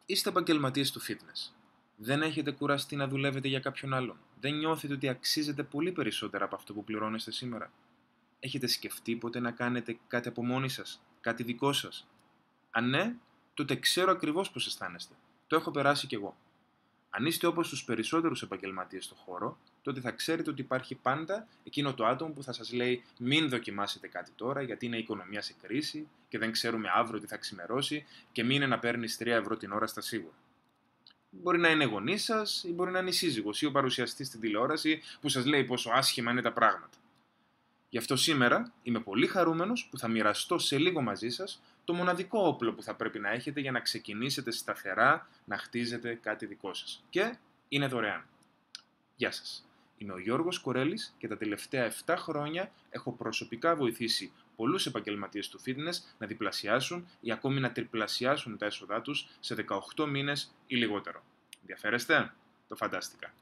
Είστε επαγγελματίες του fitness. Δεν έχετε κουραστεί να δουλεύετε για κάποιον άλλον. Δεν νιώθετε ότι αξίζετε πολύ περισσότερα από αυτό που πληρώνεστε σήμερα. Έχετε σκεφτεί ποτέ να κάνετε κάτι από μόνοι σας, κάτι δικό σας? Αν ναι, τότε ξέρω ακριβώς πώς αισθάνεστε. Το έχω περάσει κι εγώ. Αν είστε όπως τους περισσότερους επαγγελματίες στον χώρο, τότε θα ξέρετε ότι υπάρχει πάντα εκείνο το άτομο που θα σας λέει: μην δοκιμάσετε κάτι τώρα, γιατί είναι η οικονομία σε κρίση και δεν ξέρουμε αύριο τι θα ξημερώσει, και μην είναι να παίρνεις 3 ευρώ την ώρα στα σίγουρα. Μπορεί να είναι γονείς σας, ή μπορεί να είναι η σύζυγος ή ο παρουσιαστής στην τηλεόραση που σας λέει πόσο άσχημα είναι τα πράγματα. Γι' αυτό σήμερα είμαι πολύ χαρούμενος που θα μοιραστώ σε λίγο μαζί σας το μοναδικό όπλο που θα πρέπει να έχετε για να ξεκινήσετε σταθερά να χτίζετε κάτι δικό σας. Και είναι δωρεάν. Γεια σας. Είμαι ο Γιώργος Κορέλης και τα τελευταία 7 χρόνια έχω προσωπικά βοηθήσει πολλούς επαγγελματίες του fitness να διπλασιάσουν ή ακόμη να τριπλασιάσουν τα έσοδά τους σε 18 μήνες ή λιγότερο. Ενδιαφέρεστε? Το φαντάστηκα.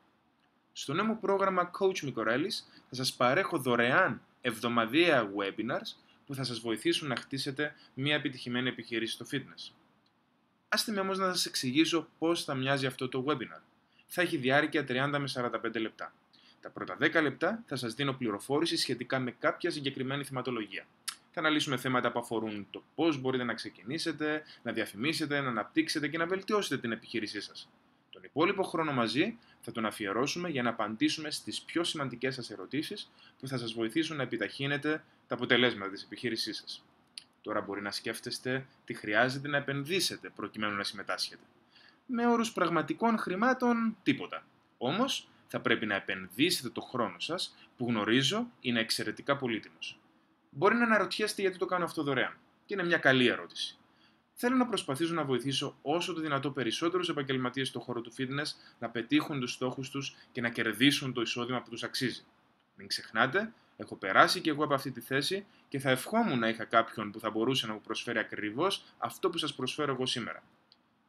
Στο νέο μου πρόγραμμα Coach Me Κορέλης θα σας παρέχω δωρεάν εβδομαδιαία webinars που θα σας βοηθήσουν να χτίσετε μια επιτυχημένη επιχείρηση στο fitness. Άστε με όμως να σας εξηγήσω πώς θα μοιάζει αυτό το webinar. Θα έχει διάρκεια 30 με 45 λεπτά. Τα πρώτα 10 λεπτά θα σας δίνω πληροφόρηση σχετικά με κάποια συγκεκριμένη θεματολογία. Θα αναλύσουμε θέματα που αφορούν το πώς μπορείτε να ξεκινήσετε, να διαφημίσετε, να αναπτύξετε και να βελτιώσετε την επιχείρησή σας. Τον υπόλοιπο χρόνο μαζί θα τον αφιερώσουμε για να απαντήσουμε στις πιο σημαντικές σας ερωτήσεις που θα σας βοηθήσουν να επιταχύνετε τα αποτελέσματα της επιχείρησής σας. Τώρα μπορεί να σκέφτεστε τι χρειάζεται να επενδύσετε προκειμένου να συμμετάσχετε. Με όρους πραγματικών χρημάτων, τίποτα. Όμως, θα πρέπει να επενδύσετε το χρόνο σας, που γνωρίζω είναι εξαιρετικά πολύτιμος. Μπορεί να αναρωτιέστε γιατί το κάνω αυτό δωρεάν. Και είναι μια καλή ερώτηση. Θέλω να προσπαθήσω να βοηθήσω όσο το δυνατό περισσότερους επαγγελματίες στον χώρο του fitness να πετύχουν τους στόχους τους και να κερδίσουν το εισόδημα που τους αξίζει. Μην ξεχνάτε, έχω περάσει και εγώ από αυτή τη θέση και θα ευχόμουν να είχα κάποιον που θα μπορούσε να μου προσφέρει ακριβώς αυτό που σας προσφέρω εγώ σήμερα.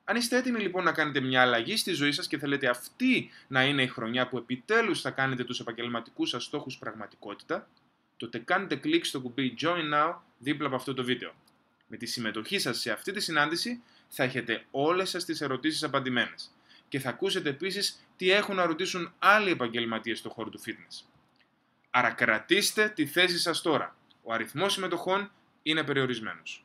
Αν είστε έτοιμοι λοιπόν να κάνετε μια αλλαγή στη ζωή σας και θέλετε αυτή να είναι η χρονιά που επιτέλους θα κάνετε τους επαγγελματικούς σας στόχους πραγματικότητα, τότε κάντε κλικ στο κουμπί Join Now δίπλα από αυτό το βίντεο. Με τη συμμετοχή σας σε αυτή τη συνάντηση θα έχετε όλες σας τις ερωτήσεις απαντημένες και θα ακούσετε επίσης τι έχουν να ρωτήσουν άλλοι επαγγελματίες στον χώρο του fitness. Άρα κρατήστε τη θέση σας τώρα. Ο αριθμός συμμετοχών είναι περιορισμένος.